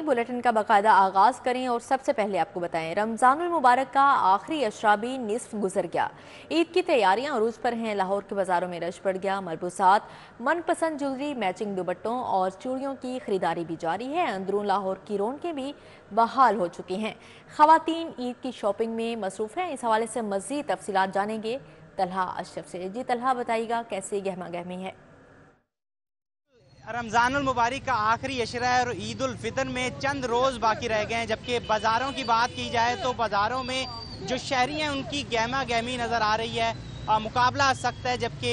Bulletin का बाकायदा आगाज करें और सबसे पहले आपको बताएं रमजान मुबारक का आखिरी अशरा भी निस्फ गुजर गया। ईद की तैयारियां अरूज पर हैं। लाहौर के बाजारों में रश बढ़ गया। मलबूसात, मनपसंद ज्वेलरी, मैचिंग दुपट्टों और चूड़ियों की खरीदारी भी जारी है। अंदरून लाहौर की रौनकें भी बहाल हो चुकी हैं। खवातीन ईद की शॉपिंग में मसरूफ हैं। इस हवाले से मज़ीद तफसीलात जानेंगे तलहा अशरफ से। जी तलहा, बताइएगा कैसी गहमा गहमी है। रमज़ानुल मुबारक का आखिरी अशरा है और ईद उल फितर में चंद रोज़ बाकी रह गए हैं। जबकि बाज़ारों की बात की जाए तो बाज़ारों में जो शहरी हैं उनकी गहमा गहमी नज़र आ रही है। मुकाबला सख्त है, जबकि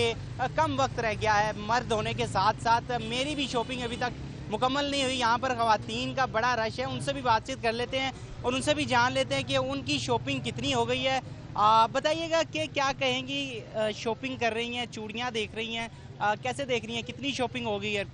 कम वक्त रह गया है। मर्द होने के साथ साथ मेरी भी शॉपिंग अभी तक मुकम्मल नहीं हुई। यहाँ पर ख़वातीन का बड़ा रश है, उनसे भी बातचीत कर लेते हैं और उनसे भी जान लेते हैं कि उनकी शॉपिंग कितनी हो गई है। बताइएगा कि क्या कहेंगी, शॉपिंग कर रही हैं, चूड़ियाँ देख रही हैं, कैसे देख रही हैं, कितनी शॉपिंग हो गई है?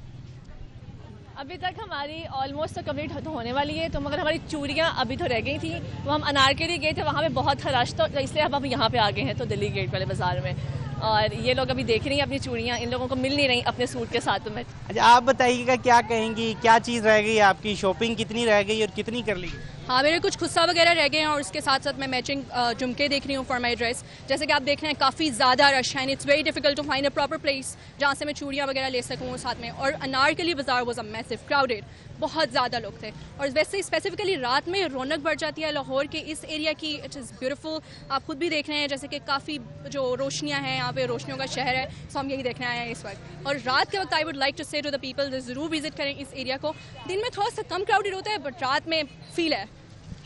अभी तक हमारी ऑलमोस्ट तो कम्प्लीट होने वाली है, तो मगर हमारी चूड़ियाँ अभी तो रह गई थी। वो हम अनारकली गए थे, वहाँ पे बहुत रश, तो इसलिए अब हम यहाँ पे आ गए हैं तो दिल्ली गेट वाले बाज़ार में। और ये लोग अभी देख रही हैं अपनी चूड़ियाँ, इन लोगों को मिल नहीं रही अपने सूट के साथ में। अच्छा, आप बताइएगा क्या कहेंगी, क्या चीज़ रह गई है आपकी, शॉपिंग कितनी रह गई और कितनी कर ली? हाँ, मेरे कुछ खुस्सा वगैरह रह गए हैं और उसके साथ साथ मैं मैचिंग झुमके देख रही हूँ फॉर माई ड्रेस। जैसे कि आप देख रहे हैं काफ़ी ज़्यादा रश है, it's very difficult to find a proper place जहाँ से मैं चूड़ियाँ वगैरह ले सकूँ साथ में। और अनारकली बाज़ार वाज अ मैसिव क्राउडेड, बहुत ज़्यादा लोग थे। और वैसे स्पेसिफिकली रात में रौनक बढ़ जाती है लाहौर के इस एरिया की। इट इज़ ब्यूटीफुल, आप खुद भी देख रहे हैं जैसे कि काफ़ी जो रोशनियाँ हैं, यहाँ पे रोशनियों का शहर है, सो हम यही देखने आए हैं इस वक्त। और रात के वक्त आई वुड लाइक टू से टू द पीपल ज़रूर विजिट करें इस एरिया को। दिन में थोड़ा सा कम क्राउडेड होता है बट रात में फील है।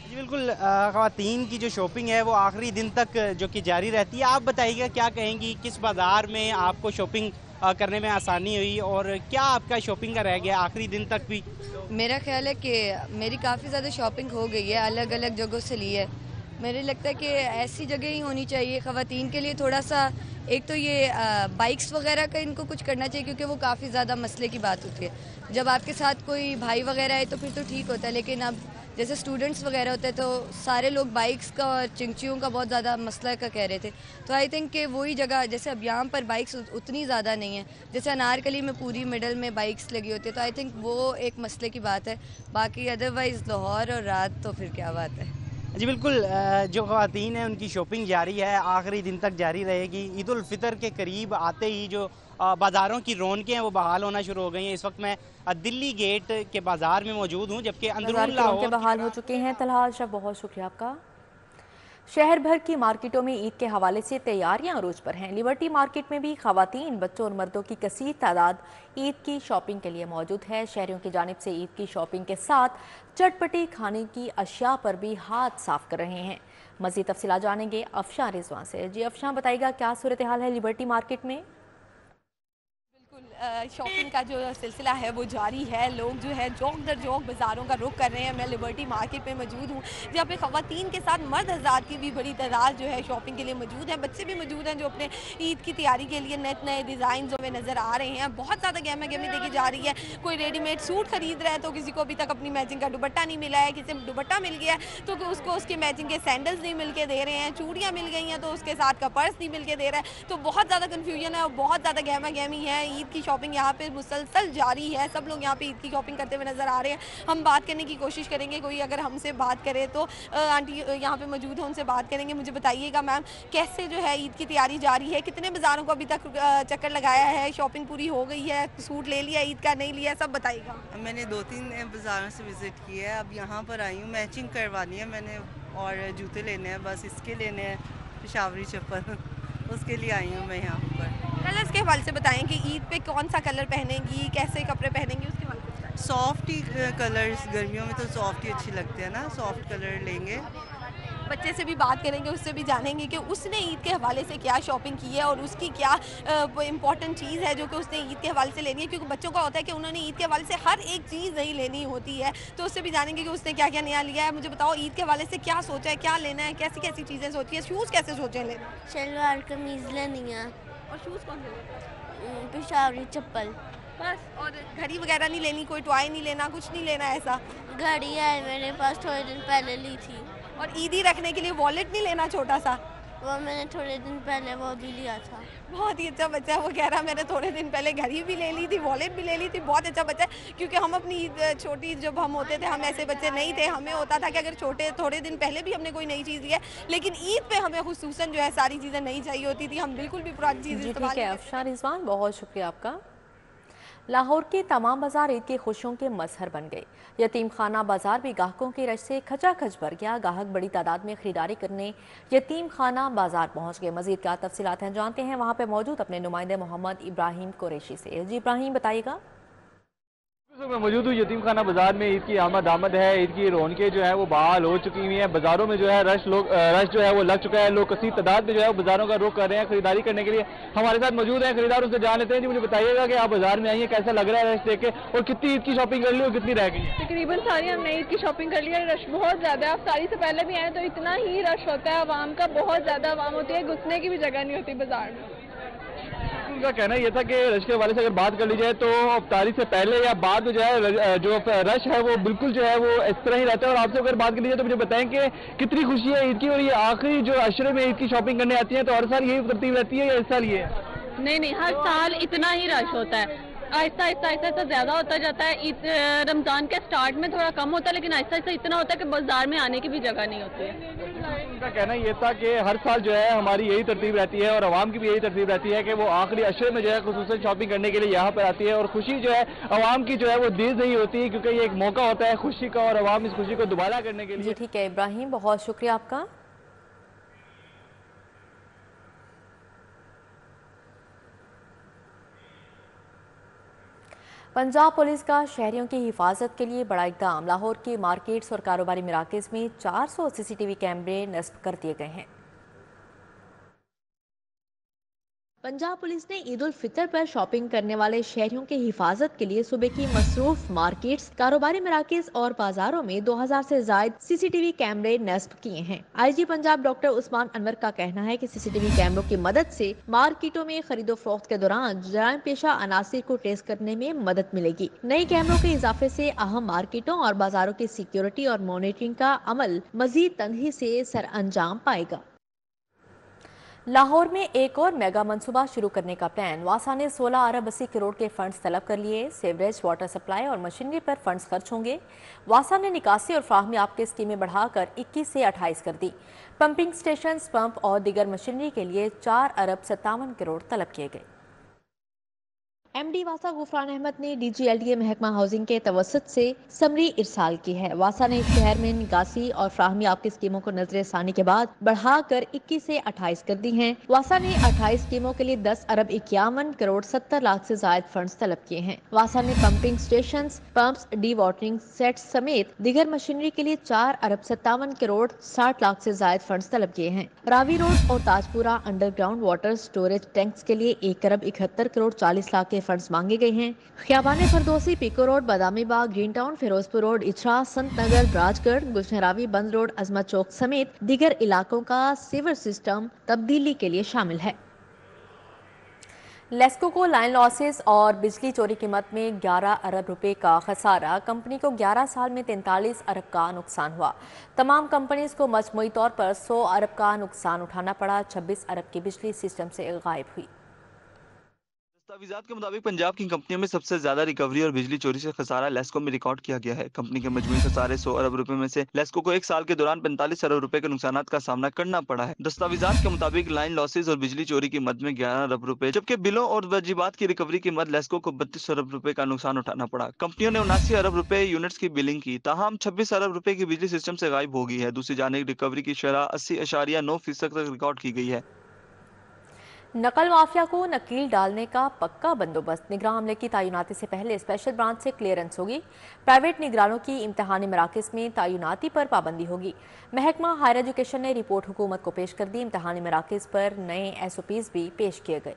जी बिल्कुल, ख़वातीन की जो शॉपिंग है वो आखिरी दिन तक जो कि जारी रहती है। आप बताइएगा क्या कहेंगी, किस बाज़ार में आपको शॉपिंग करने में आसानी हुई और क्या आपका शॉपिंग का रह गया आखिरी दिन तक भी? मेरा ख्याल है कि मेरी काफ़ी ज़्यादा शॉपिंग हो गई है, अलग अलग जगहों से ली है। मेरे लगता है कि ऐसी जगह ही होनी चाहिए ख़वातीन के लिए। थोड़ा सा एक तो ये बाइक्स वगैरह का इनको कुछ करना चाहिए, क्योंकि वो काफ़ी ज़्यादा मसले की बात होती है। जब आपके साथ कोई भाई वगैरह है तो फिर तो ठीक होता है, लेकिन अब जैसे स्टूडेंट्स वगैरह होते हैं तो सारे लोग बाइक्स का और चिंचियों का बहुत ज़्यादा मसला का कह रहे थे। तो आई थिंक कि वही जगह, जैसे अब यहाँ पर बाइक्स उतनी ज़्यादा नहीं है, जैसे अनारकली में पूरी मिडल में बाइक्स लगी होती है, तो आई थिंक वो एक मसले की बात है। बाकी अदरवाइज़ लाहौर और रात तो फिर क्या बात है। जी बिल्कुल, जो ख़वातीन हैं उनकी शॉपिंग जारी है, आखिरी दिन तक जारी रहेगी। ईद उल फितर के करीब आते ही जो बाज़ारों की रौनकें हैं वो बहाल होना शुरू हो गई हैं। इस वक्त मैं दिल्ली गेट के बाज़ार में मौजूद हूँ, जबकि अंदरून लाहौर बहाल हो चुके हैं। तलहा अशरफ, बहुत शुक्रिया आपका। शहर भर की मार्केटों में ईद के हवाले से तैयारियां अरूज पर हैं। लिबर्टी मार्केट में भी खवातीन, बच्चों और मर्दों की कसीर तादाद ईद की शॉपिंग के लिए मौजूद है। शहरियों की जानिब से ईद की शॉपिंग के साथ चटपटी खाने की अशिया पर भी हाथ साफ कर रहे हैं। मज़ीद तफसीलात जानेंगे अफशां रिजवान से। जी अफशां, बताइएगा क्या सूरत हाल है लिबर्टी मार्केट में? शॉपिंग का जो सिलसिला है वो जारी है। लोग जो है चौक दर चौक बाज़ारों का रुख कर रहे हैं। मैं लिबर्टी मार्केट में मौजूद हूँ, जहाँ पे ख़वातीन के साथ मर्द हज़रात की भी बड़ी तादाद जो है शॉपिंग के लिए मौजूद है। बच्चे भी मौजूद हैं जो अपने ईद की तैयारी के लिए नए नए डिज़ाइन जो में नज़र आ रहे हैं। बहुत ज़्यादा गहमा गहमी देखी जा रही है। कोई रेडीमेड सूट ख़रीद रहा है तो किसी को अभी तक अपनी मैचिंग का दुपट्टा नहीं मिला है, किसी दुपट्टा मिल गया है तो उसको उसके मैचिंग के सैंडल्स नहीं मिल के दे रहे हैं। चूड़ियाँ मिल गई हैं तो उसके साथ का पर्स नहीं मिल के दे रहा है। तो बहुत ज़्यादा कन्फ्यूजन है और बहुत ज़्यादा गहमा गहमी है। ईद की शॉपिंग यहाँ पे मुसलसल जारी है। सब लोग यहाँ पे ईद की शॉपिंग करते हुए नजर आ रहे हैं। हम बात करने की कोशिश करेंगे, कोई अगर हमसे बात करे तो आंटी यहाँ पे मौजूद है, उनसे बात करेंगे। मुझे बताइएगा मैम, कैसे जो है ईद की तैयारी जारी है? कितने बाज़ारों को अभी तक चक्कर लगाया है? शॉपिंग पूरी हो गई है? सूट ले लिया, ईद का नहीं लिया, सब बताइएगा। मैंने 2-3 बाज़ारों से विज़िट किया है, अब यहाँ पर आई हूँ। मैचिंग करवानी है मैंने और जूते लेने हैं, बस इसके लेने हैं, पेशावरी चप्पल उसके लिए आई हूँ मैं यहाँ पर। कलर्स के हवाले से बताएं कि ईद पे कौन सा कलर पहनेंगी, कैसे कपड़े पहनेंगी, उसके हवाले से बताएं। सॉफ्ट ही कलर्स, गर्मियों में तो सॉफ्ट ही अच्छी लगते हैं ना, सॉफ्ट कलर लेंगे। बच्चे से भी बात करेंगे, उससे भी जानेंगे कि उसने ईद के हवाले से क्या शॉपिंग की है और उसकी क्या इंपॉर्टेंट चीज़ है जो कि उसने ईद के हवाले से लेनी है। क्योंकि बच्चों का होता है कि उन्होंने ईद के हवाले से हर एक चीज़ नहीं लेनी होती है, तो उससे भी जानेंगे कि उसने क्या क्या नया लिया है। मुझे बताओ, ईद के हवाले से क्या सोचा है, क्या लेना है, कैसी कैसी चीज़ें सोची है? शूज़ कैसे सोचे हैं लेना? शलवार कमीज लेनी है और शूज़ कौन से? पेशावरी चप्पल बस। और घड़ी वगैरह नहीं लेनी, कोई टॉय नहीं लेना, कुछ नहीं लेना ऐसा? घड़ी है मेरे पास, थोड़े दिन पहले ली थी। और ईदी रखने के लिए वॉलेट नहीं लेना छोटा सा? वो मैंने थोड़े दिन पहले वो भी लिया था। बहुत ही अच्छा बच्चा है, वो कह रहा मैंने थोड़े दिन पहले घड़ी भी ले ली थी, वॉलेट भी ले ली थी। बहुत अच्छा बच्चा है, क्योंकि हम अपनी ईद छोटी जब हम होते थे हम ऐसे बच्चे नहीं थे। हमें होता था कि अगर छोटे थोड़े दिन पहले भी हमने कोई नई चीज़ ली है, लेकिन ईद पे हमें खुसूसन जो है सारी चीज़ें नई चाहिए होती थी। हम बिल्कुल भी पुरानी चीज़ जी इस्तेमाल ठीक है नहीं करते। अफशान रिजवान, बहुत शुक्रिया आपका। लाहौर के तमाम बाजार ईद की खुशियों के मजहर बन गए। यतीम खाना बाजार भी ग्राहकों की रश से खचाखच भर गया। ग्राहक बड़ी तादाद में खरीदारी करने यतीम खाना बाजार पहुंच गए। मजीद क्या तफसीलात हैं जानते हैं वहां पर मौजूद अपने नुमाइंदे मोहम्मद इब्राहिम कुरैशी से। जी इब्राहिम बताइएगा। मैं मौजूद हूँ यतीम खाना बाजार में। ईद की आमद है, ईद की रौनकें जो है वो बहाल हो चुकी हुई हैं। बाजारों में जो है रश जो है वो लग चुका है। लोग कसीर तादाद में जो है बाजारों का रुख कर रहे हैं खरीदारी करने के लिए। हमारे साथ मौजूद हैं खरीदार, उनसे जान लेते हैं। जी मुझे बताइएगा कि आप बाजार में आई हैं, कैसा लग रहा है रश देख के, और कितनी ईद की शॉपिंग कर ली और कितनी रह गई है? तकरीबन सारी हमने ईद की शॉपिंग कर ली है। रश बहुत ज़्यादा है। आप सारी से पहले भी आए तो इतना ही रश होता है, आवाम का बहुत ज़्यादा आवाम होती है, घुसने की भी जगह नहीं होती बाजार में। उनका कहना यह था कि रश के हवाले से अगर बात कर ली जाए तो इफ्तारी से पहले या बाद में जो है जो रश है वो बिल्कुल जो है वो इस तरह ही रहता है। और आपसे अगर बात कर ली जाए तो मुझे बताएं कि कितनी खुशी है ईद की, और ये आखिरी जो अशरे में ईद की शॉपिंग करने आती है तो हर साल यही तरतीब रहती है या इस साल ये है? नहीं, हर साल इतना ही रश होता है। आहिस्ता आहिस्ता ज़्यादा होता जाता है। ईद रमज़ान के स्टार्ट में थोड़ा कम होता है, लेकिन आहिस्ता आहिस्ता इतना होता है कि बाजार में आने की भी जगह नहीं होती है। उनका कहना ये था कि हर साल जो है हमारी यही तरतीब रहती है और आवाम की भी यही तरतीब रहती है कि वो आखिरी अशरे में जो है खुसूसन शॉपिंग करने के लिए यहाँ पर आती है। और खुशी जो है आवाम की जो है वो देर नहीं होती, क्योंकि ये एक मौका होता है खुशी का और आवाम इस खुशी को दोबारा करने के लिए। जी ठीक है इब्राहिम, बहुत शुक्रिया आपका। पंजाब पुलिस का शहरियों की हिफाजत के लिए बड़ा इक़दाम। लाहौर के मार्केट्स और कारोबारी मराकज़ में 400 CCTV कैमरे नस्ब कर दिए गए हैं। पंजाब पुलिस ने ईद उल फितर पर शॉपिंग करने वाले शहरियों की हिफाजत के लिए सुबह की मसरूफ मार्केट्स, कारोबारी मराकज़ और बाजारों में 2000 से ज़ायद CCTV कैमरे नस्ब किए हैं। IG पंजाब डॉक्टर उस्मान अनवर का कहना है कि CCTV कैमरों की मदद से मार्केटों में खरीदो फरोख्त के दौरान जराइम पेशा अनासिर को ट्रेस करने में मदद मिलेगी। नए कैमरों के इजाफे से अहम मार्केटों और बाजारों की सिक्योरिटी और मॉनिटरिंग का अमल मजीद तंगी से सर अंजाम पाएगा। लाहौर में एक और मेगा मंसूबा शुरू करने का प्लान। वासा ने 16 अरब 80 करोड़ के फंड्स तलब कर लिए। सीवरेज, वाटर सप्लाई और मशीनरी पर फंड्स खर्च होंगे। वासा ने निकासी और फ्राहमी आपकी स्कीमें बढ़ाकर 21 से 28 कर दी। पंपिंग स्टेशन, पंप और दीगर मशीनरी के लिए 4 अरब 57 करोड़ तलब किए गए। MD वासा गुफरान अहमद ने DGLDA महकमा हाउसिंग के तवसत से समरी इरसाल की है। वासा ने शहर में निकासी और फ्राहमी आपकी स्कीमों को नजरसानी के बाद बढ़ाकर 21 से 28 कर दी हैं। वासा ने 28 स्कीमों के लिए 10 अरब 51 करोड़ 70 लाख से जायद फंड्स तलब किए हैं। वासा ने pumping station, pumps, D watering sets समेत दीगर मशीनरी के लिए 4 अरब 57 करोड़ 60 लाख से जायद फंड्स तलब किए हैं। रावी रोड और Tajpura underground water storage tanks के लिए 1 अरब 71 करोड़ 40 लाख के फंड्स मांगे गए हैं। खियाबाने फरदोसी, Peco road, Badami Bagh, Green Town, Ferozepur road, Ichhra, Sant Nagar, Rajgarh, गुलशहरावी, बंद रोड, अजमत चौक समेत दीगर इलाकों का सीवर सिस्टम तब्दीली के लिए शामिल है। लेस्को को लाइन लॉसेस और बिजली चोरी की मद में 11 अरब रुपए का खसारा। कंपनी को 11 साल में 43 अरब का नुकसान हुआ। तमाम कंपनीज को मजमूई तौर पर 100 अरब का नुकसान उठाना पड़ा। 26 अरब की बिजली सिस्टम से गायब हुई। दस्तावेज़ात के मुताबिक पंजाब की कंपनियों में सबसे ज्यादा रिकवरी और बिजली चोरी से खसारा लेस्को में रिकॉर्ड किया गया है। कंपनी के मजमूई खसारे 100 अरब रुपए में से लेस्को को 1 साल के दौरान 45 अरब रुपए के नुकसान का सामना करना पड़ा है। दस्तावेज़ात के मुताबिक लाइन लॉसेज और बिजली चोरी की मद में 11 अरब रुपए, जबकि बिलों और वाजिबात की रिकवरी की मद लेस्को को 32 अरब रुपए का नुकसान उठाना पड़ा। कंपनियों ने 79 अरब रुपए यूनिट्स की बिलिंग की, ताहम 26 अरब रुपए की बिजली सिस्टम से गायब हो गई है। दूसरी जानिब रिकवरी की शरह 80.9% तक रिकॉर्ड की गई है। नकल माफिया को नकील डालने का पक्का बंदोबस्त। निगरान अमले की तैनाती से पहले स्पेशल ब्रांच से क्लियरेंस होगी। प्राइवेट निगरानों की इम्तहानी मराकज़ में तैनाती पर पाबंदी होगी। महकमा हायर एजुकेशन ने रिपोर्ट हुकूमत को पेश कर दी। इम्तहानी मराकज़ पर नए SOPs भी पेश किए गए।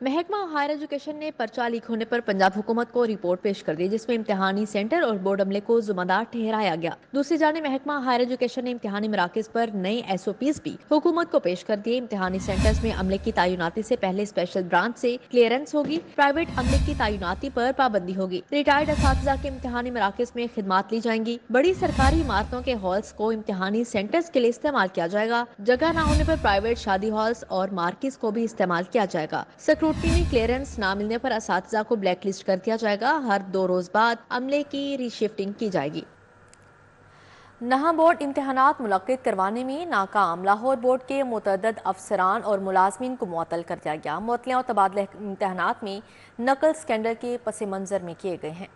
महकमा हायर एजुकेशन ने पर्चा लीक होने पर पंजाब हुकूमत को रिपोर्ट पेश कर दी, जिसमें इम्तिहानी सेंटर और बोर्ड अमले को जिम्मेदार ठहराया गया। दूसरी जानिब महकमा हायर एजुकेशन ने इम्तिहानी मराकज पर नए SOPs भी हुकूमत को पेश कर दिए। इम्तिहानी सेंटर्स में अमले की तैनाती से पहले स्पेशल ब्रांच से क्लियरेंस होगी। प्राइवेट अमले की तैनाती पर पाबंदी होगी। रिटायर्ड असातिज़ा के इम्तिहानी मराकज में खिदमात ली जाएंगी। बड़ी सरकारी इमारतों के हॉल्स को इम्तिहानी सेंटर्स के लिए इस्तेमाल किया जाएगा। जगह न होने पर प्राइवेट शादी हॉल्स और मार्किज को भी इस्तेमाल किया जाएगा। स्क्रूटनी में क्लियरेंस न मिलने पर असातिज़ा को ब्लैक लिस्ट कर दिया जाएगा। हर 2 रोज बाद अमले की रीशिफ्टिंग की जाएगी। नहा बोर्ड इम्तिहानात मुनक्किद करवाने में नाकाम। लाहौर बोर्ड के मुतअद्दिद अफसरान और मुलाजमीन को मुअत्तल कर दिया गया। मुअत्तलियां और तबादला इम्तिहानात में नकल स्कैंडल के पस मंजर में किए गए हैं।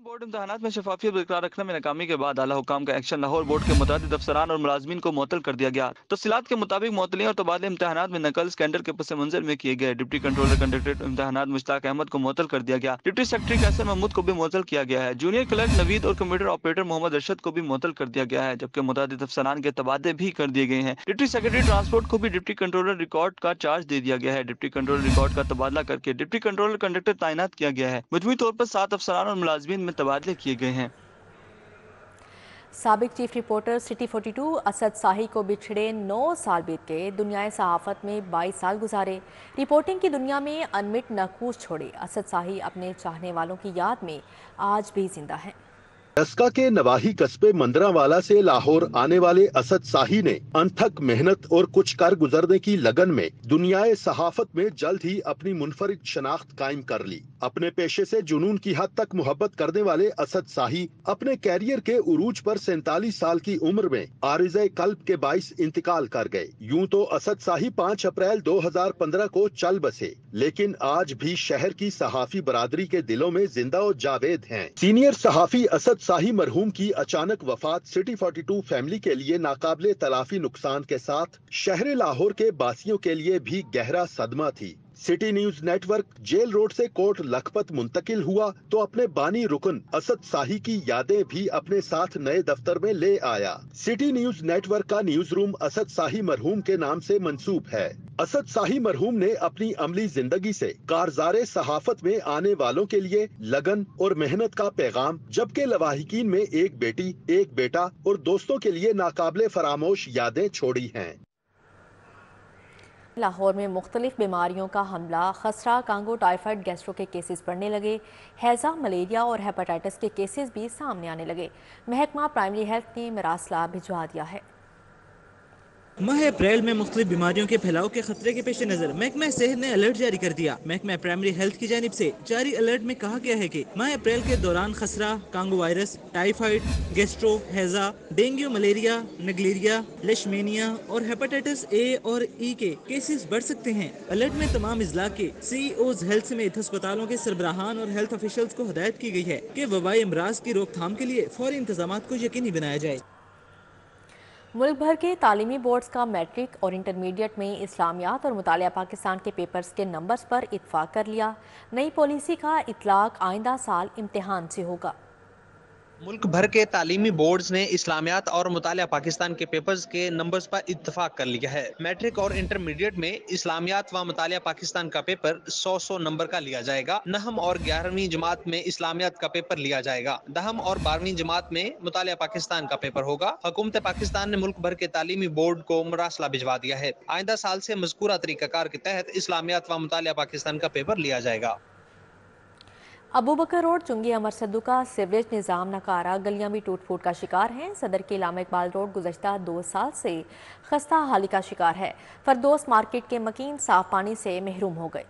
बोर्ड इम्तिहानात में शफाफियत बरकरार रखने में नाकामी के बाद आला हुकाम का एक्शन। लाहौर बोर्ड के मुतअद्दिद अफसरान और मुलाजमीन को मुअत्तल कर दिया गया। तफसीलात के मुताबिक मुअत्तलियां और तबादले इम्तिहानात में नकल स्कैंडल के पस मंजर में किए गए। डिप्टी कंट्रोलर कंडक्टेड इम्तिहानात मुश्ताक अहमद को मुअत्तल कर दिया गया। डिप्टी सेक्रेटरी कैसर महमूद को भी मुअत्तल किया गया है। जूनियर क्लर्क नवीद और कंप्यूटर ऑपरेटर मोहम्मद अरशद को भी मुअत्तल कर दिया गया है, जबकि मुतअद्दिद अफसरान के तबादले भी कर दिए गए हैं। डिप्टी सेक्रेटरी ट्रांसपोर्ट को भी डिप्टी कंट्रोलर रिकॉर्ड का चार्ज दे दिया गया है। डिप्टी कंट्रोलर रिकॉर्ड का तबादला करके डिप्टी कंट्रोलर कंडक्टर तैनात किया गया है। मजमूई तौर पर 7 अफसरान और मुलाजमीन में तबादले किए गए हैं। साबिक चीफ रिपोर्टर सिटी 42 असद शाही को बिछड़े 9 साल बीत गए। दुनियाए सहाफत में 22 साल गुजारे। रिपोर्टिंग की दुनिया में अनमिट नक्कूश छोड़े। असद शाही अपने चाहने वालों की याद में आज भी जिंदा हैं। रस्का के नवाही कस्बे मंदरावाला से लाहौर आने वाले असद शाही ने अनथक मेहनत और कुछ कर गुजरने की लगन में दुनियाए सहाफत में जल्द ही अपनी मुनफरिद शनाख्त कायम कर ली। अपने पेशे से जुनून की हद तक मोहब्बत करने वाले असद शाही अपने कैरियर के उरूज पर 47 साल की उम्र में आरिज़े कल्ब के बाइस इंतकाल कर गए। यूं तो असद शाही 5 अप्रैल 2015 को चल बसे, लेकिन आज भी शहर की सहाफी बरादरी के दिलों में जिंदा और जावेद हैं। सीनियर सहाफी असद शाही मरहूम की अचानक वफात सिटी 42 फैमिली के लिए नाकाबिले तलाफी नुकसान के साथ शहर लाहौर के बासियों के लिए भी गहरा सदमा थी। City news network jail road से कोट लखपत मुंतकिल हुआ तो अपने बानी रुकन असद शाही की यादें भी अपने साथ नए दफ्तर में ले आया। सिटी न्यूज नेटवर्क का न्यूज रूम असद शाही मरहूम के नाम से मंसूब है। असद शाही मरहूम ने अपनी अमली जिंदगी से कारज़ारे सहाफत में आने वालों के लिए लगन और मेहनत का पैगाम, जबकि लवाहिकीन में एक बेटी, एक बेटा और दोस्तों के लिए नाकाबिले फरामोश यादें छोड़ी हैं। लाहौर में मुख्तलिफ बीमारियों का हमला, खसरा, कांगो, टाइफाइड, गैस्ट्रो के केसेस बढ़ने लगे। हैज़ा, मलेरिया और हेपेटाइटिस के केसेस भी सामने आने लगे। महकमा प्राइमरी हेल्थ ने मरासला भिजवा दिया है। माह अप्रैल में मुख्तलिफ बीमारियों के फैलाव के खतरे के पेश नजर महकमा सेहत ने अलर्ट जारी कर दिया। महकमा प्राइमरी हेल्थ की जानिब से जारी अलर्ट में कहा गया है कि माह अप्रैल के दौरान खसरा, कांगो वायरस, टाइफाइड, गैस्ट्रो, हैजा, डेंगू, मलेरिया, नगलेरिया, लेशमेनिया और हेपेटाइटिस A और E के केसेस बढ़ सकते हैं। अलर्ट में तमाम इजला के CEOs हेल्थ समेत अस्पतालों के सरबराहान और हेल्थ ऑफिशियल्स को हिदायत की गई है कि वबाई अमराज की रोकथाम के लिए फौरी इंतजाम को यकीनी बनाया जाए। मुल्क भर के तालीमी बोर्ड्स का मैट्रिक और इंटरमीडिएट में इस्लामियात और मुतालिया पाकिस्तान के पेपर्स के नंबर्स पर इत्फाक कर लिया। नई पॉलिसी का इतलाक आइंदा साल इम्तिहान से होगा। मुल्क भर के तालीमी बोर्ड्स ने इस्लामियात और मुतालिया पाकिस्तान के पेपर्स के नंबर्स पर इत्तफाक कर लिया है। मैट्रिक और इंटरमीडिएट में इस्लामियात व मुतालिया पाकिस्तान का पेपर 100 नंबर का लिया जाएगा। नहम और 11वीं जमात में इस्लामियात का पेपर लिया जाएगा। दहम और 12वीं जमात में मुतालिया पाकिस्तान का पेपर होगा। हुकूमत पाकिस्तान ने मुल्क भर के तालीमी बोर्ड को मरासला भिजवा दिया है। आइंदा साल से मज़कूरा तरीक़ाकार के तहत इस्लामियात व मुतालिया पाकिस्तान का पेपर लिया जाएगा। अबू बकर रोड, चुंगी, अमर सद्दू का सीवरेज निज़ाम नकारा, गलियां भी टूट फूट का शिकार हैं। सदर के इलामा इकबाल रोड गुज़श्ता 2 साल से खस्ता हाली का शिकार है। फरदोस मार्केट के मकीन साफ पानी से महरूम हो गए।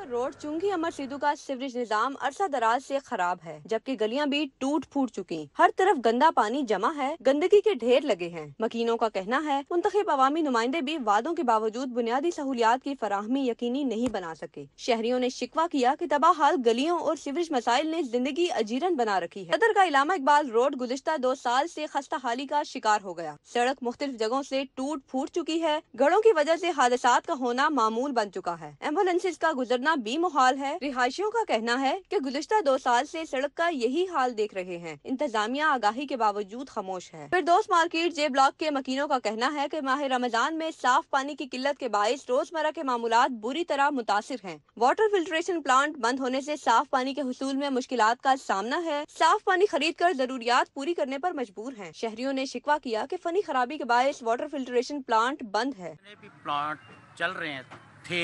रोड, चुंगी, अमर सिद्धू का सीवरेज निजाम अरसा दराज से खराब है, जबकि गलियां भी टूट फूट चुकी। हर तरफ गंदा पानी जमा है, गंदगी के ढेर लगे हैं। मकीनों का कहना है मुंतखब अवामी नुमाइंदे भी वादों के बावजूद बुनियादी सहूलियात की फराहमी यकीनी नहीं बना सके। शहरियों ने शिकवा किया कि तबाह हाल गलियों और सीवरेज मसाइल ने जिंदगी अजीरन बना रखी है। सदर का इलामा इकबाल रोड गुज़श्ता 2 साल से खस्ता हाली का शिकार हो गया। सड़क मुख्तलिफ जगहों से टूट फूट चुकी है। घरों की वजह से हादसात का होना मामूल बन चुका है। एम्बुलेंसेज का गुजरना गुजरना भी मुहाल है। रिहायशियों का कहना है कि गुज़िश्ता 2 साल से सड़क का यही हाल देख रहे हैं। इंतजामिया आगाही के बावजूद खामोश है। फिरदौस मार्केट जे ब्लॉक के मकीनों का कहना है कि माह रमजान में साफ पानी की किल्लत के बायस रोजमर्रा के मामूलात बुरी तरह मुतासिर हैं। वाटर फिल्ट्रेशन प्लांट बंद होने से साफ पानी के हुसूल में मुश्किलात का सामना है। साफ पानी खरीद कर जरूरियात पूरी करने पर मजबूर हैं। शहरियों ने शिकवा किया कि फनी खराबी के बायस वाटर फिल्ट्रेशन प्लांट बंद है। प्लांट चल रहे हैं थे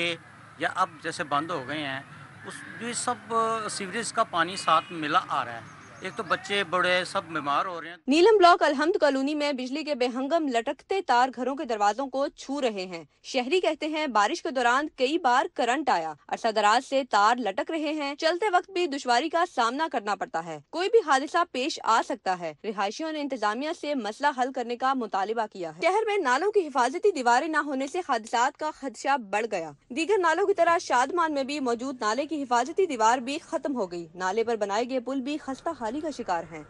या अब जैसे बंद हो गए हैं, उस भी सब सीवरेज का पानी साथ मिला आ रहा है। एक तो बच्चे बड़े सब बीमार हो रहे हैं। नीलम ब्लॉक अलहमद कॉलोनी में बिजली के बेहंगम लटकते तार घरों के दरवाजों को छू रहे हैं। शहरी कहते हैं बारिश के दौरान कई बार करंट आया। अरसा दराज से तार लटक रहे हैं। चलते वक्त भी दुश्वारी का सामना करना पड़ता है। कोई भी हादसा पेश आ सकता है। रिहायशियों ने इंतजामिया से मसला हल करने का मुतालिबा किया है। शहर में नालों की हिफाजती दीवारें न होने से हादसात का खदशा बढ़ गया। दीगर नालों की तरह शादमान में भी मौजूद नाले की हिफाजती दीवार भी खत्म हो गई। नाले पर बनाए गए पुल भी खस्ता हाली का शिकार हैं।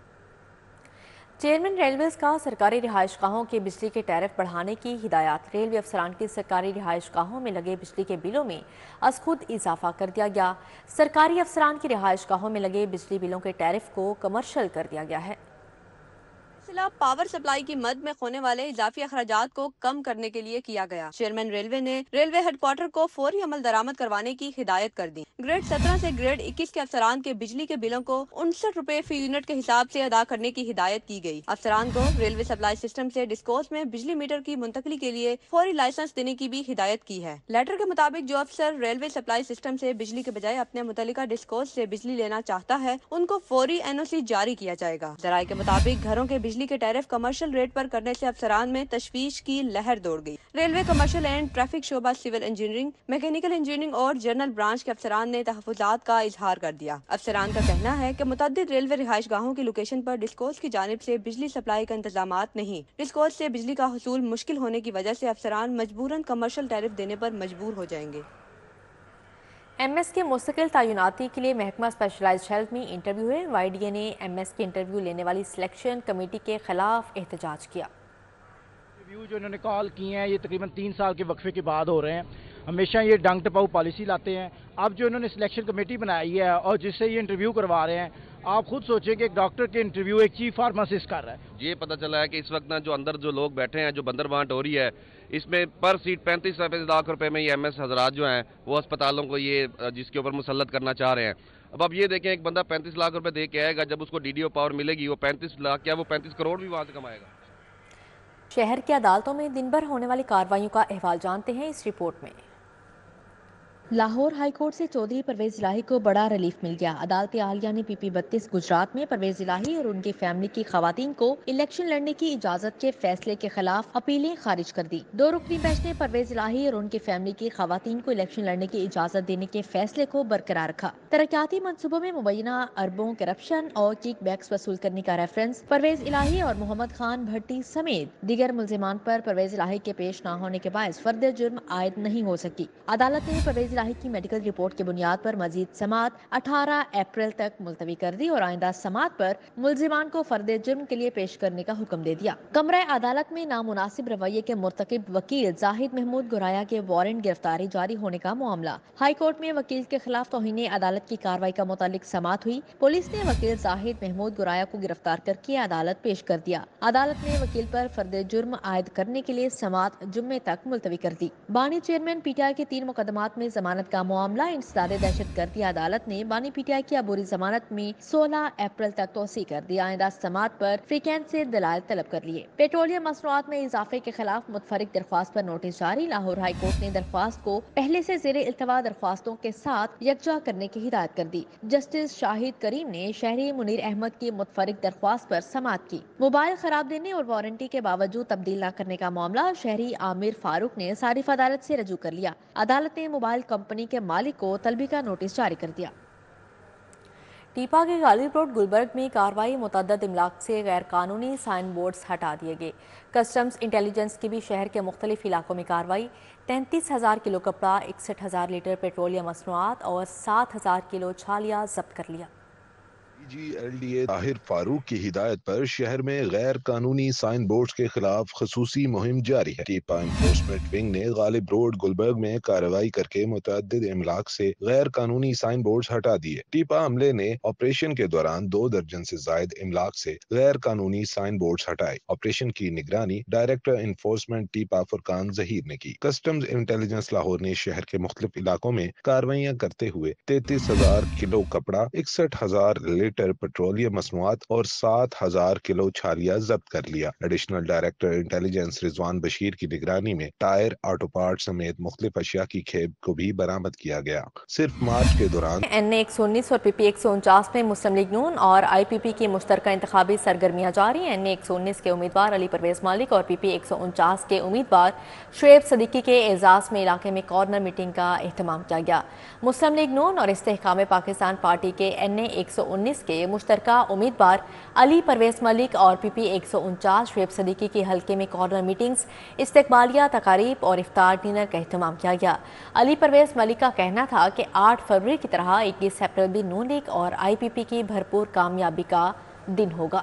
चेयरमैन रेलवेज का सरकारी रिहायशगाहों के बिजली के टैरिफ बढ़ाने की हिदायत। रेलवे अफसरान की सरकारी रिहायशगाहों में लगे बिजली के बिलों में अज खुद इजाफा कर दिया गया। सरकारी अफसरान की रिहायशगाहों में लगे बिजली बिलों के टैरिफ को कमर्शियल कर दिया गया है। पावर सप्लाई की मद में होने वाले इजाफी अखराजात को कम करने के लिए किया गया। चेयरमैन रेलवे ने रेलवे हेडक्वार्टर को फौरी अमल दरामद करवाने की हिदायत कर दी। ग्रेड 17 से ग्रेड 21 के अफसरान के बिजली के बिलों को 59 रुपए फी यूनिट के हिसाब से अदा करने की हिदायत की गई। अफसरान को रेलवे सप्लाई सिस्टम से डिस्कोस में बिजली मीटर की मुंतकली के लिए फौरी लाइसेंस देने की भी हिदायत की है। लेटर के मुताबिक जो अफसर रेलवे सप्लाई सिस्टम से बिजली के बजाय अपने मुतल्लिका डिस्कोस से बिजली लेना चाहता है, उनको फौरी NOC जारी किया जाएगा। जराये के मुताबिक घरों के बिजली के टैरिफ कमर्शियल रेट पर करने से अफसरान में तशवीश की लहर दौड़ गई। रेलवे कमर्शियल एंड ट्रैफिक शोबा, सिविल इंजीनियरिंग, मैकेनिकल इंजीनियरिंग और जनरल ब्रांच के अफसरान ने तहफ़्फ़ुज़ात का इजहार कर दिया। अफसरान का कहना है कि मुतअद्दिद रेलवे रिहायशगाहों की लोकेशन पर डिस्कोस की जानिब से बिजली सप्लाई का इंतजामात नहीं। डिस्कोस से बिजली का हुसूल मुश्किल होने की वजह से अफसरान मजबूरन कमर्शियल टैरिफ देने पर मजबूर हो जाएंगे। MS के मुस्तकिल तैनाती के लिए महकमा स्पेशलाइज्ड हेल्थ में इंटरव्यू है। YDA ने MS के इंटरव्यू लेने वाली सिलेक्शन कमेटी के खिलाफ एहतजाज किया। इंटरव्यू जो इन्होंने कॉल किए हैं ये तकरीबन 3 साल के वक्फे के बाद हो रहे हैं। हमेशा ये डंग टपाऊ पॉलिसी लाते हैं। अब जो इन्होंने सिलेक्शन कमेटी बनाई है और जिससे ये इंटरव्यू करवा रहे हैं, आप खुद सोचें कि एक डॉक्टर के इंटरव्यू एक चीफ फार्मासिस्ट कर रहा है। ये पता चला है कि इस वक्त ना जो अंदर जो लोग बैठे हैं, जो बंदर बांट हो रही है, इसमें पर सीट 35 लाख रुपए में ये MS हजरात जो हैं वो अस्पतालों को ये जिसके ऊपर मुसल्लत करना चाह रहे हैं। अब ये देखें, एक बंदा 35 लाख रुपए दे के आएगा, जब उसको DDO पावर मिलेगी वो 35 लाख क्या वो 35 करोड़ भी वहाँ से कमाएगा। शहर की अदालतों में दिन भर होने वाली कार्रवाइयों का अहवाल जानते हैं इस रिपोर्ट में। लाहौर हाई कोर्ट से चौधरी परवेज इलाही को बड़ा रिलीफ मिल गया। अदालत आलिया ने PP 32 गुजरात में परवेज इलाही और उनकी फैमिली की खवातीन को इलेक्शन लड़ने की इजाजत के फैसले के खिलाफ अपीलें खारिज कर दी। 2 रुकनी बेंच ने परवेज इलाही और उनकी फैमिली की खवातीन को इलेक्शन लड़ने की इजाजत देने के फैसले को बरकरार रखा। तरक्याती मनसूबों में मुबैना अरबों करप्शन और किक बैक्स वसूल करने का रेफरेंस परवेज इलाही और मोहम्मद खान भट्टी समेत दीगर मुल्जिमान पर परवेज इलाही के पेश न होने के बायस फर्द जुर्म आयद नहीं हो सकी। अदालत ने परवेज की मेडिकल रिपोर्ट की बुनियाद पर मजीद समात 18 अप्रैल तक मुलतवी कर दी और आइंदा समात पर मुल्जिमान को फर्द जुर्म के लिए पेश करने का हुक्म दे दिया। कमरा अदालत में नामुनासिब रवैये के मुर्तकिब वकील जाहिद महमूद गुराया के वारंट गिरफ्तारी जारी होने का मामला। हाई कोर्ट में वकील के खिलाफ तौहीन अदालत की कार्रवाई का मुतालिक समात हुई। पुलिस ने वकील जाहिद महमूद गुराया को गिरफ्तार करके अदालत पेश कर दिया। अदालत ने वकील पर फर्द जुर्म आयद करने के लिए समात जुम्मे तक मुलतवी कर दी। बानी चेयरमैन PTI के 3 मुकदमात में जमानत का मामला इंसदाद दहशतगर्दी अदालत ने बानी PTI की अबूरी जमानत में 16 अप्रैल तक तोसी कर दी। आइंदा समात पर फ्रीकेंट से दलाल तलब कर लिए। पेट्रोलियम मसनूआत में इजाफे के खिलाफ मुतफरिक दरख्वास्त पर नोटिस जारी। लाहौर हाई कोर्ट ने दरख्वास्त को पहले से ज़ेरे इल्तवा दरख्वास्तों के साथ यकजा करने की हिदायत कर दी। जस्टिस शाहिद करीम ने शहरी मुनीर अहमद की मुतफरिक दरख्वास्त पर समात की। मोबाइल खराब देने और वारंटी के बावजूद तब्दील न करने का मामला शहरी आमिर फारूक ने सारिफ अदालत से रजू कर लिया। अदालत ने मोबाइल कंपनी के मालिक को तलबी का नोटिस जारी कर दिया। टीपा के गालिब रोड गुलबर्ग में कार्रवाई। मुतअद्दिद इमलाक से गैर कानूनी साइन बोर्ड्स हटा दिए गए। कस्टम्स इंटेलिजेंस की भी शहर के मुख्तलिफ इलाकों में कार्रवाई। 33,000 किलो कपड़ा, 61,000 लीटर पेट्रोलियम मसनूआत और 7,000 किलो छालिया जब्त कर लिया। LDA طاہر فاروق کی ہدایت پر شہر میں غیر قانونی سائن بورڈز کے خلاف خصوصی مہم جاری ہے۔ ٹیپا انفورسمنٹ ونگ نے غالب روڈ گلبرگ میں کارروائی کر کے متعدد املاک سے غیر قانونی سائن بورڈز ہٹا دیے۔ ٹیپا عملے نے آپریشن کے دوران 2 درجن سے زائد املاک سے غیر قانونی سائن بورڈز ہٹائے۔ آپریشن کی نگرانی ڈائریکٹر انفورسمنٹ ٹیپا فرقان ظہیر نے کی۔ کسٹمز انٹیلیجنس لاہور نے شہر کے مختلف علاقوں میں کارروائیاں کرتے ہوئے 33,000 کلو کپڑا، 61,000 لیٹر پیٹرولیم مصنوعات اور 7,000 کلو چھالیا ضبط کر لیا۔ ایڈیشنل ڈائریکٹر انٹیلیجنس رضوان بشیر کی نگرانی میں ٹائر، آٹو پارٹ سمیت مختلف اشیاء کی کھیپ کو بھی برآمد کیا گیا۔ صرف مارچ کے دوران NA-119 اور PP 149 میں مسلم لیگ نون اور IPP کی مشترکہ انتخابی سرگرمیاں جاری ہیں۔ NA-119 کے امیدوار علی پرویز مالک اور PP 149 کے امیدوار شعیب صدیقی کے اعزاز میں علاقے میں کارنر میٹنگ کا اہتمام کیا گیا۔ مسلم لیگ نون اور استحکام پاکستان پارٹی کے NA-119 کے مشترکہ امیدوار علی پرویز ملک اور PP 149 شعیب صدیقی کی حلقے میں کارنر میٹنگز، استقبالیہ تقاریب اور افطار ڈنر کا اہتمام کیا گیا۔ علی پرویز ملک کا کہنا تھا کہ 8 فروری کی طرح 21 اپریل بھی نون لیگ اور IPP کی بھرپور کامیابی کا دن ہوگا۔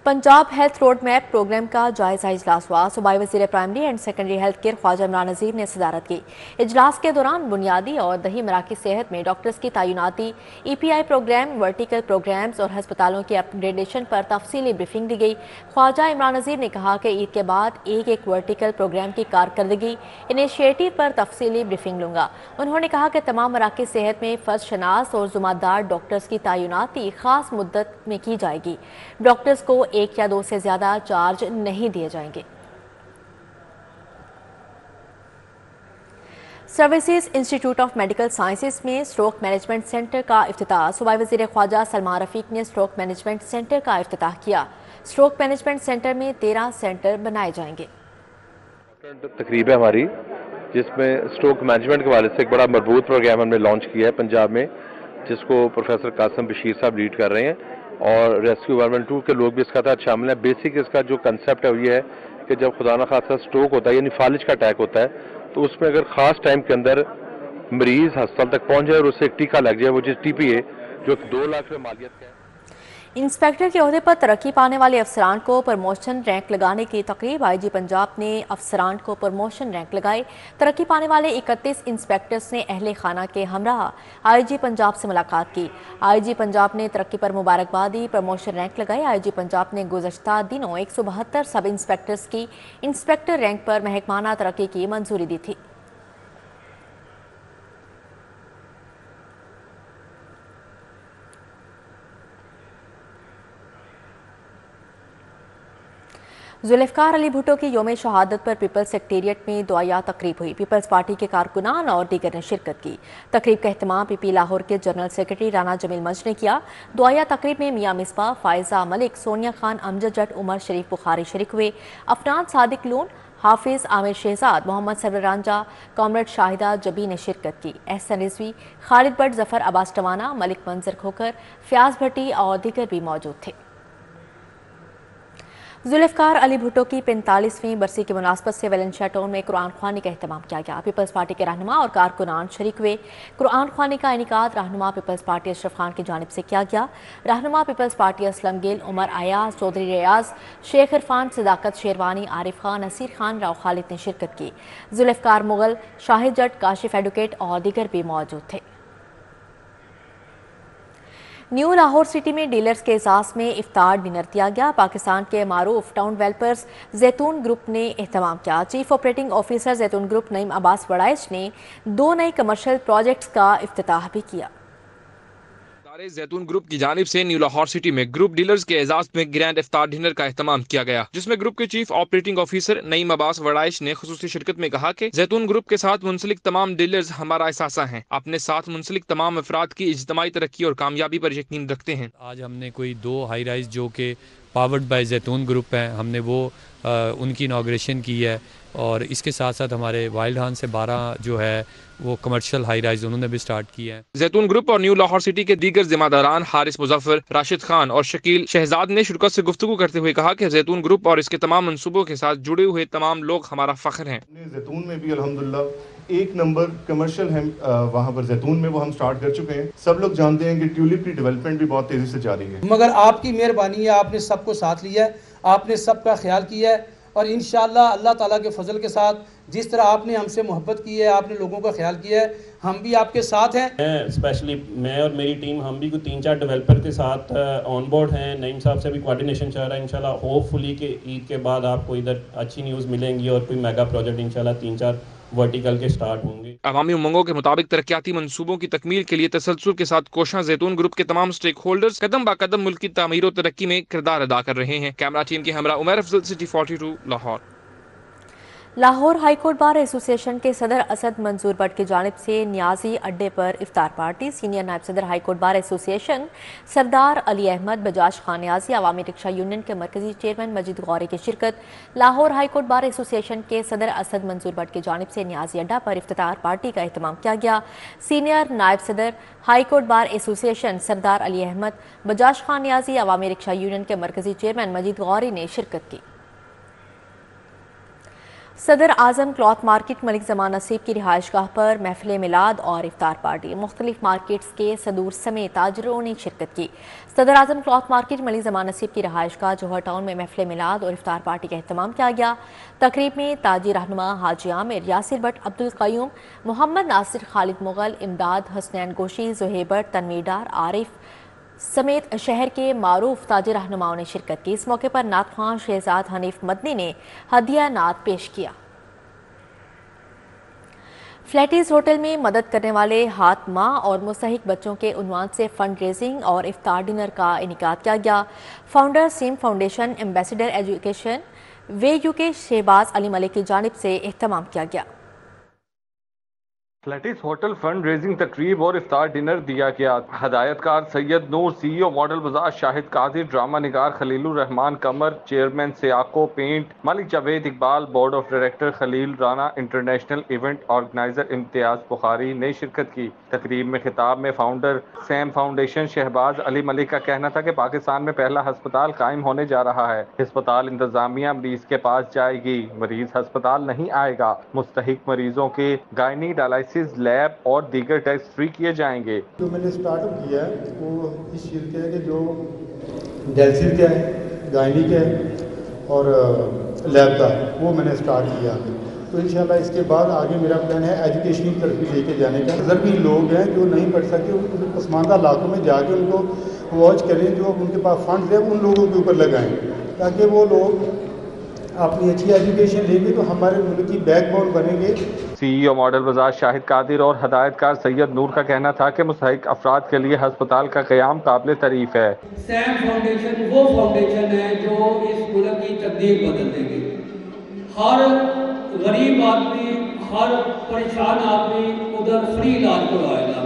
Punjab health road map programme کا جائزہ اجلاس ہوا۔ صوبائی وزیر primary and secondary health care Khawaja Imran Nazir نے صدارت کی۔ اجلاس کے دوران بنیادی اور دیہی مراکز صحت میں ڈاکٹرز کی تعیناتی، EPI پروگرام، ورٹیکل پروگرامز اور ہسپتالوں کی اپ گریڈیشن پر تفصیلی بریفنگ دی گئی۔ خواجہ عمران نذیر نے کہا کہ عید کے بعد ایک ورٹیکل پروگرام کی کارکردگی انیشیٹو پر تفصیلی بریفنگ لوں گا۔ انہوں نے کہا کہ تمام مراکز صحت میں فرض شناس اور ذمہ دار ڈاکٹرز کی تعیناتی خاص مدت میں کی جائے گی۔ ڈاکٹرز کو 1 یا 2 سے زیادہ چارج نہیں دیے جائیں گے۔ Services institute of medical sciences میں اسٹروک مینجمنٹ سینٹر کا افتتاح۔ صوبائی وزیر خواجہ سلمان رفیق نے اسٹروک مینجمنٹ سینٹر کا افتتاح کیا۔ اسٹروک مینجمنٹ سینٹر میں 13 سینٹر بنائے جائیں گے۔ تقریب ہے ہماری جس میں اسٹروک مینجمنٹ کے حوالے سے ایک بڑا مربوط پروگرام ہم نے لانچ کیا ہے پنجاب میں، جس کو پروفیسر قاسم بشیر صاحب لیڈ کر رہے ہیں، اور ریسکیو 112 کے لوگ بھی اس کا تحت شامل ہیں۔ بیسک اس کا جو کنسیپٹ ہے وہ یہ ہے کہ جب خدا نخواستہ اسٹروک ہوتا ہے یعنی فالج کا اٹیک ہوتا ہے تو اس میں اگر خاص ٹائم کے اندر مریض ہسپتال تک پہنچ جائے اور اسے ایک ٹیکہ لگ جائے، وہ جس TPA جو 2 لاکھ روپے مالیت کا ہے۔ انسپیکٹر کے عہدے پر ترقی پانے والے افسران کو پروموشن رینک لگانے کی تقریب۔ IG پنجاب نے افسران کو پروموشن رینک لگائے۔ ترقی پانے والے 31 انسپیکٹرز نے اہل خانہ کے ہمراہ IG پنجاب سے ملاقات کی۔ IG پنجاب نے ترقی پر مبارکبادی پروموشن رینک لگائے۔ IG پنجاب نے گزشتہ دنوں 172 سب انسپیکٹرز کی انسپیکٹر رینک پر محکمانہ ترقی کی منظوری دی تھی۔ ذوالفقار علی بھٹو کی یوم شہادت پر پیپلز سیکریٹریٹ میں دعائیہ تقریب ہوئی۔ پیپلز پارٹی کے کارکنان اور دیگر نے شرکت کی۔ تقریب کا اہتمام PP لاہور کے جنرل سیکریٹری رانا جمیل مج نے کیا۔ دعائیہ تقریب میں میاں مصباح، فائزہ ملک، سونیا خان، امجد جٹ، عمر شریف بخاری شریک ہوئے۔ افنان صادق لون، حافظ عامر شہزاد، محمد سرور رانجا، کامریڈ شاہدہ جبی نے شرکت کی۔ احسن رضوی، خالد بٹ، ظفر عباس ٹوانا، ملک منظر کھوکر، فیاض بھٹی اور دیگر بھی موجود تھے۔ ذوالفقار علی بھٹو کی 45ویں برسی کی مناسبت سے ویلنشیا ٹاؤن میں قرآن خوانی کا اہتمام کیا گیا۔ پیپلز پارٹی کے رہنما اور کارکنان شریک ہوئے۔ قرآن خوانی کا انعقاد رہنما پیپلز پارٹی اشرف خان کی جانب سے کیا گیا۔ رہنما پیپلز پارٹی اسلم گل، عمر ایاز، چودھری ریاض، شیخ عرفان، صداقت شیروانی، عارف خان، نصیر خان، راؤ خالد نے شرکت کی۔ ذوالفقار مغل، شاہد جٹ، کاشف ایڈوکیٹ اور دیگر بھی موجود تھے۔ نیو لاہور سٹی میں ڈیلرز کے اعزاز میں افطار ڈنر دیا گیا۔ پاکستان کے معروف ٹاؤن ڈیولپرز زیتون گروپ نے اہتمام کیا۔ چیف آپریٹنگ آفیسر زیتون گروپ نعیم عباس وڑائش نے 2 نئے کمرشل پروجیکٹس کا افتتاح بھی کیا۔ زیتون گروپ کی جانب سے نیو لاہور سٹی میں گروپ ڈیلرز کے اعزاز میں گرینڈ افطار ڈنر کا اہتمام کیا گیا، جس میں گروپ کے چیف آپریٹنگ آفیسر نعیم عباس وڑائش نے خصوصی شرکت میں کہا کہ زیتون گروپ کے ساتھ منسلک تمام ڈیلرز ہمارا اثاثہ ہیں، اپنے ساتھ منسلک تمام افراد کی اجتماعی ترقی اور کامیابی پر یقین رکھتے ہیں۔ آج ہم نے کوئی 2 ہائی رائز جو کہ پاورڈ بائی زیتون گروپ ہیں، ہم نے وہ ان کی انوگریشن کی ہے، اور اس کے ساتھ ساتھ ہمارے وائلڈ ہان سے 12 جو ہے وہ کمرشل ہائی رائز انہوں نے بھی سٹارٹ کی ہے۔ زیتون گروپ اور نیو لاہور سٹی کے دیگر ذمہ داران حارث مظفر، راشد خان اور شکیل شہزاد نے شرکت سے گفتگو کرتے ہوئے کہا کہ زیتون گروپ اور اس کے تمام منصوبوں کے ساتھ جڑے ہوئے تمام لوگ ہمارا فخر ہیں۔ زیتون میں بھی الحمدللہ ایک نمبر کمرشل ہے وہاں پر زیتون میں، وہ ہم سٹارٹ کر چکے ہیں. سب لوگ جانتے ہیں کہ ٹیولپ کی ڈیولپمنٹ بھی بہت تیزی سے جاری ہے. مگر آپ کی مہربانی ہے، آپ نے سب کو ساتھ لیا ہے، آپ نے سب کا خیال کیا ہے، اور انشاءاللہ اللہ تعالیٰ کے فضل کے ساتھ جس طرح آپ نے ہم سے محبت کی ہے، آپ نے لوگوں کا خیال کیا ہے، ہم بھی آپ کے ساتھ ہیں. اسپیشلی میں اور میری ٹیم، ہم بھی کوئی 3-4 ڈیولپر کے ساتھ آن بورڈ ہیں. نعیم صاحب سے بھی کوارڈینیشن چل رہا ہے. انشاءاللہ ہوپ فلی کہ عید کے بعد آپ کو ادھر اچھی نیوز ملیں گی اور کوئی میگا پروجیکٹ انشاءاللہ 3-4 ورٹیکل کے سٹارٹ ہوں گے. عوامی امنگوں کے مطابق ترقیاتی منصوبوں کی تکمیل کے لیے تسلسل کے ساتھ کوشاں زیتون گروپ کے تمام سٹیک ہولڈرز قدم با قدم ملک کی تعمیر و ترقی میں کردار ادا کر رہے ہیں. کیمرہ ٹیم کے ہمراہ Umair Afzal, city 42 Lahore. Lahore high court bar association کے صدر اسد منظور بٹ کی جانب سے نیازی اڈے پر افطار پارٹی. سینئر نائب صدر ہائی کورٹ بار ایسوسی ایشن سردار علی احمد، بجاج خان نیازی، عوامی رکشہ یونین کے مرکزی چیئرمین مجید غوری کی شرکت. Lahore high court bar association کے صدر اسد منظور بٹ کی جانب سے نیازی اڈا پر افطار پارٹی کا اہتمام کیا گیا. سینئر نائب صدر ہائی کورٹ بار ایسوسی ایشن سردار علی احمد، بجاج خان نیازی، عوامی رکشہ یونین کے مرکزی چیئرمین مجید غوری نے شرکت کی. صدر اعظم کلاتھ مارکیٹ ملک زمان نصیب کی رہائش گاہ پر محفل میلاد اور افطار پارٹی. مختلف مارکیٹس کے صدور سمیت تاجروں نے شرکت کی. صدر اعظم کلاتھ مارکیٹ ملک زمان نصیب کی رہائش گاہ جوہر ٹاؤن میں محفل میلاد اور افطار پارٹی کا اہتمام کیا گیا. تقریب میں تاجی رہنما حاجی عامر، یاسر بٹ، عبدالقیوم، محمد ناصر، خالد مغل، امداد، حسنین گوشی، زہیب بٹ، تنویر ڈار، عارف سمیت شہر کے معروف تاجر رہنماؤں نے شرکت کی. اس موقع پر نعت خواں شہزاد حنیف مدنی نے ہدیہ نعت پیش کیا. فلیٹیز ہوٹل میں مدد کرنے والے ہاتھ ماں اور مستحق بچوں کے عنوان سے فنڈ ریزنگ اور افطار ڈنر کا انعقاد کیا گیا. Founder Sam foundation ambassador education way you کے شہباز علی ملک کی جانب سے اہتمام کیا گیا. فلیٹیز ہوٹل فنڈ ریزنگ تقریب اور افطار ڈنر دیا گیا. ہدایت کار سید نور، سی ای او ماڈل بازار شاہد قادر، ڈرامہ نگار خلیل الرحمان قمر، چیئرمین سیاقو paint, Malik Javed Iqbal, board of director Khalil Rana, international event organiser Imtiaz Bukhari نے شرکت کی. تقریب میں خطاب میں founder Sam foundation Shahbaz Ali Malik کا کہنا تھا کہ پاکستان میں پہلا ہسپتال قائم ہونے جا رہا ہے. ہسپتال انتظامیہ مریض کے پاس جائے گی، مریض ہسپتال نہیں آئے گا. مستحق مریضوں کے گائنی ڈائلائسس لیب اور دیگر ٹیسٹ فری کیے جائیں گے. جو میں نے اسٹارٹ اپ کیا ہے وہ اس چیز کا ہے کہ جو ڈیلسر کا ہے، گائنی کا ہے اور لیب کا ہے، وہ میں نے اسٹارٹ کیا. تو انشاءاللہ اس کے بعد آگے میرا پلان ہے ایجوکیشنل طرف لے کے جانے کا. ضروری لوگ ہیں جو نہیں پڑھ سکتے، ان پسماندہ علاقوں میں جا کے ان کو واچ کریں، جو ان کے پاس فنڈز ہیں ان لوگوں کے اوپر لگائیں تاکہ وہ لوگ اپنی اچھی ایجوکیشن لیں گے تو ہمارے ملک کی بیک بون بنیں گے. سی ای او ماڈل بازار شاہد قادر اور ہدایت کار سید نور کا کہنا تھا کہ مستحق افراد کے لیے ہسپتال کا قیام قابل تعریف ہے. سیم فاؤنڈیشن وہ فاؤنڈیشن ہے جو اس ملک کی تقدیر بدل دے گی. ہر غریب آدمی، ہر پریشان آدمی ادھر فری علاج کروائے گا.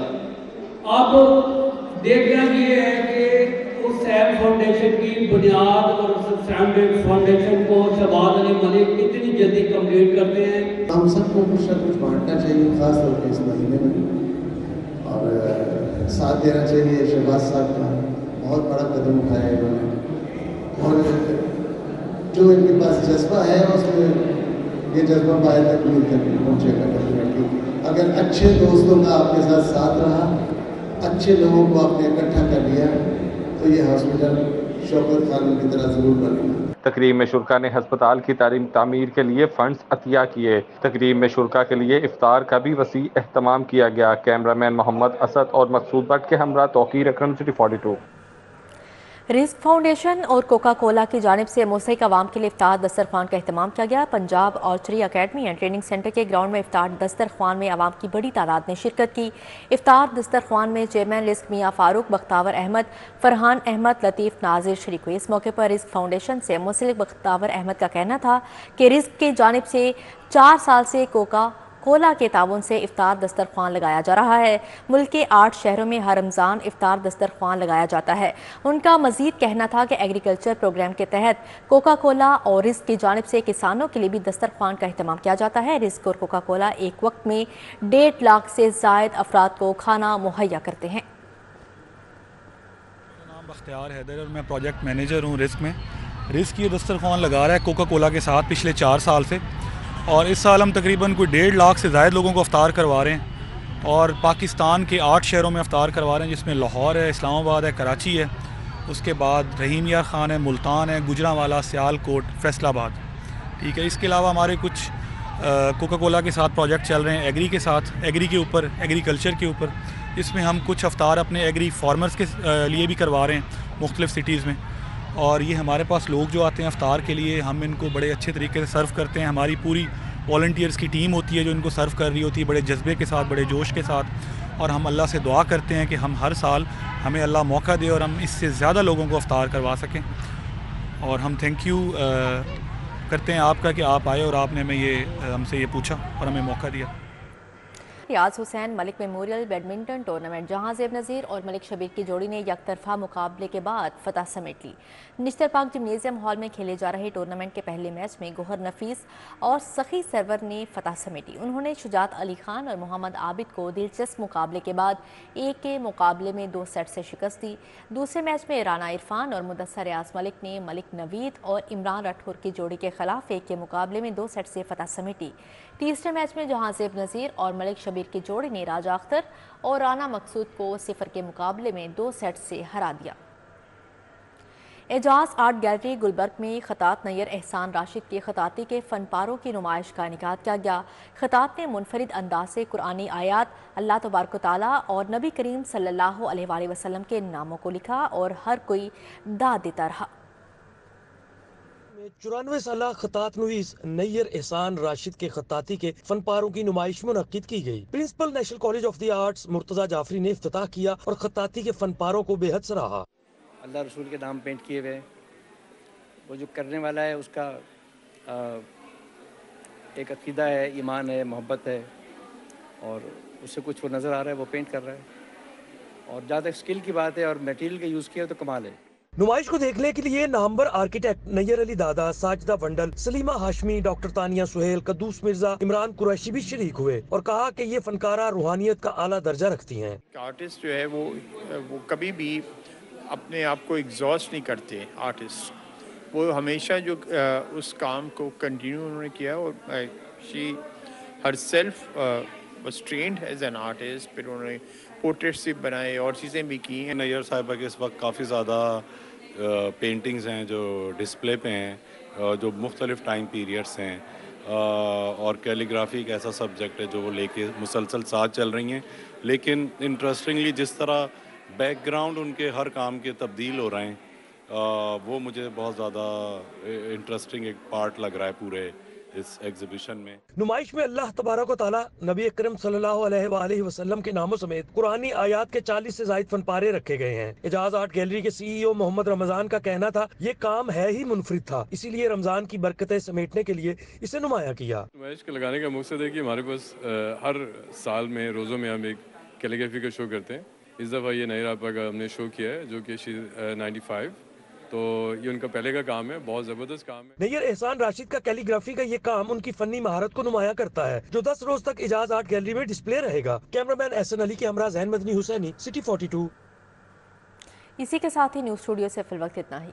اب دیکھنا یہ ہے کہ اس سیم فاؤنڈیشن کی بنیاد اور سیم فاؤنڈیشن کو شہباز علی ملک کتنی جلدی کمپلیٹ کرتے ہیں. ہم سب کو کچھ نہ کچھ بانٹنا چاہیے، خاص طور پہ اس مہینے میں، اور ساتھ دینا چاہیے. شہباز صاحب کا بہت بڑا قدم اٹھایا انہوں نے، اور جو ان کے پاس جذبہ ہے اس میں یہ جذبہ باہر تک مل کر پہنچے گا. اگر اچھے دوستوں کا آپ کے ساتھ رہا، اچھے لوگوں کو آپ نے اکٹھا کر لیا تو یہ ہاسپٹل شوکت خانوں کی طرح ضرور بنے گا. تقریب میں شرکا نے ہسپتال کی تعمیر کے لیے فنڈز عطیہ کیے. تقریب میں شرکا کے لیے افطار کا بھی وسیع اہتمام کیا گیا. کیمرامین محمد اسد اور مقصود بٹ کے ہمراہ توقیر اکرم، سٹی 42. رزق فاؤنڈیشن اور کوکا کولا کی جانب سے مستحق عوام کے لیے افطار دسترخوان کا اہتمام کیا گیا. Punjab archery academy and training centre کے گراؤنڈ میں افطار دسترخوان میں عوام کی بڑی تعداد نے شرکت کی. افطار دسترخوان میں چیئرمین رزق میاں فاروق، بختاور احمد، فرحان احمد، لطیف ناظر شریک ہوئے. اس موقع پر رزق فاؤنڈیشن سے منسلک بختاور احمد کا کہنا تھا کہ رزق کی جانب سے 4 سال سے کوکا کولا کے تعاون سے افطار دسترخوان لگایا جا رہا ہے. ملک کے 8 شہروں میں ہر رمضان افطار دسترخوان لگایا جاتا ہے. ان کا مزید کہنا تھا کہ ایگریکلچر پروگرام کے تحت کوکا کولا اور رزق کی جانب سے کسانوں کے لیے بھی دسترخوان کا اہتمام کیا جاتا ہے. رزق اور کوکا کولا ایک وقت میں 1.5 لاکھ سے زائد افراد کو کھانا مہیا کرتے ہیں. میرا نام بختیار حیدر اور میں پروجیکٹ مینیجر ہوں رزق میں. رزق یہ دسترخوان لگا رہا ہے کوکا کولا کے ساتھ پچھلے 4 سال سے. اور اس سال ہم تقریباً کوئی 1.5 لاکھ سے زائد لوگوں کو افطار کروا رہے ہیں اور پاکستان کے 8 شہروں میں افطار کروا رہے ہیں، جس میں لاہور ہے، اسلام آباد ہے، کراچی ہے، اس کے بعد رحیم یار خان ہے، ملتان ہے، گجرانوالہ، سیالکوٹ، فیصل آباد. ٹھیک ہے. اس کے علاوہ ہمارے کچھ کوکا کولا کے ساتھ پروجیکٹ چل رہے ہیں ایگری کے ساتھ، ایگری کے اوپر، ایگریکلچر کے اوپر، جس میں ہم کچھ افطار اپنے ایگری فارمرز کے لیے بھی کروا رہے ہیں مختلف سٹیز میں. اور یہ ہمارے پاس لوگ جو آتے ہیں افطار کے لیے، ہم ان کو بڑے اچھے طریقے سے سرو کرتے ہیں. ہماری پوری والنٹیئرز کی ٹیم ہوتی ہے جو ان کو سرو کر رہی ہوتی ہے بڑے جذبے کے ساتھ، بڑے جوش کے ساتھ. اور ہم اللہ سے دعا کرتے ہیں کہ ہم ہر سال ہمیں اللہ موقع دے اور ہم اس سے زیادہ لوگوں کو افطار کروا سکیں. اور ہم تھینک یو کرتے ہیں آپ کا کہ آپ آئے اور آپ نے ہم سے یہ پوچھا اور ہمیں موقع دیا. ریاض حسین ملک میموریل بیڈمنٹن ٹورنامنٹ جہاں زیب نذیر اور ملک شبیر کی جوڑی نے یک طرفہ مقابلے کے بعد فتح سمیٹ لی. نشتر پاک جمنیزیم ہال میں کھیلے جا رہے ٹورنامنٹ کے پہلے میچ میں گوہر نفیس اور سخی سرور نے فتح سمیٹی. انہوں نے شجاعت علی خان اور محمد عابد کو دلچسپ مقابلے کے بعد ایک کے مقابلے میں 2 سیٹ سے شکست دی. دوسرے میچ میں رانا عرفان اور مدثر ریاض ملک نے ملک نوید اور عمران راٹھور کی جوڑی کے خلاف ایک کے مقابلے میں 2 سیٹ سے فتح سمیٹی. تیسرے میچ میں جہاں زیب نذیر اور ملک شبیر کی جوڑی نے راجہ اختر اور رانا مقصود کو 0 کے مقابلے میں 2 سیٹ سے ہرا دیا. اعجاز آرٹ گیلری گلبرگ میں خطاط نیّر احسان راشد کے خطاطی کے فن پاروں کی نمائش کا انعقاد کیا گیا. خطاط نے منفرد انداز سے قرآنی آیات، اللہ تبارک و تعالیٰ اور نبی کریم صلی اللہ علیہ وآلہ وسلم کے ناموں کو لکھا اور ہر کوئی داد دیتا رہا. 94 سالہ خطاط نویس نیّر احسان راشد کے خطاطی کے فن پاروں کی نمائش منعقد کی گئی. Principal national college of the arts Murtaza Jafri نے افتتاح کیا اور خطاطی کے فن پاروں کو بے حد سراہا. اللہ رسول کے نام پینٹ کیے ہوئے، وہ جو کرنے والا ہے اس کا ایک عقیدہ ہے، ایمان ہے، محبت ہے، اور اس سے کچھ وہ نظر آ رہا ہے، وہ پینٹ کر رہا ہے. اور جہاں تک اسکل کی بات ہے اور میٹیریل کا یوز کیا تو کمال ہے. نمائش کو دیکھنے کے لیے نامور آرکیٹیکٹ نیّر علی دادا، ساجدہ ونڈل، سلیمہ ہاشمی، ڈاکٹر تانیہ سہیل، قدوس مرزا، عمران قریشی بھی شریک ہوئے اور کہا کہ یہ فنکارہ روحانیت کا اعلیٰ درجہ رکھتی ہیں. آرٹسٹ جو ہے وہ کبھی بھی اپنے آپ کو ایگزاسٹ نہیں کرتے. آرٹسٹ وہ ہمیشہ جو اس کام کو کنٹینیو انہوں نے کیا، اور she herself was trained as an artist. پھر انہوں نے پورٹریٹس بھی بنائے اور چیزیں بھی کی ہیں. نیّر صاحبہ کے اس وقت کافی زیادہ پینٹنگز ہیں جو ڈسپلے پہ ہیں، جو مختلف ٹائم پیریڈس ہیں، اور کیلیگرافی ایک ایسا سبجیکٹ ہے جو وہ لے کے مسلسل ساتھ چل رہی ہیں. لیکن انٹرسٹنگلی جس طرح بیک گراؤنڈ ان کے ہر کام کے تبدیل ہو رہے ہیں، وہ مجھے بہت زیادہ انٹرسٹنگ ایک پارٹ لگ رہا ہے پورے اس ایگزیبیشن میں. نمائش میں اللہ تبارک و تعالیٰ، نبی اکرم صلی اللہ علیہ وآلہ وسلم کے ناموں سمیت قرآنی آیات کے 40 سے زائد فن پارے رکھے گئے ہیں. اعجاز آرٹ گیلری کے CEO محمد رمضان کا کہنا تھا یہ کام ہے ہی منفرد تھا، اسی لیے رمضان کی برکتیں سمیٹنے کے لیے اسے نمایاں کیا. نمائش کے لگانے کا مقصد ہے کہ ہمارے پاس ہر سال میں روزوں میں ہم ایک کیلیگرافی کا شو کرتے ہیں. اس دفعہ یہ نیّر آپا کا ہم نے شو کیا ہے جو کہ 95، تو یہ ان کا پہلے کا کام ہے، بہت زبردست کام ہے. نیّر احسان راشد کا کیلیگرافی کا یہ کام ان کی فنی مہارت کو نمایاں کرتا ہے، جو 10 روز تک اعجاز آرٹ گیلری میں ڈسپلے رہے گا. کیمرامین احسن علی کے ہمراہ ذہن مدنی حسینی، سٹی 42. اسی کے ساتھ ہی نیوز اسٹوڈیو سے فی الوقت اتنا ہی.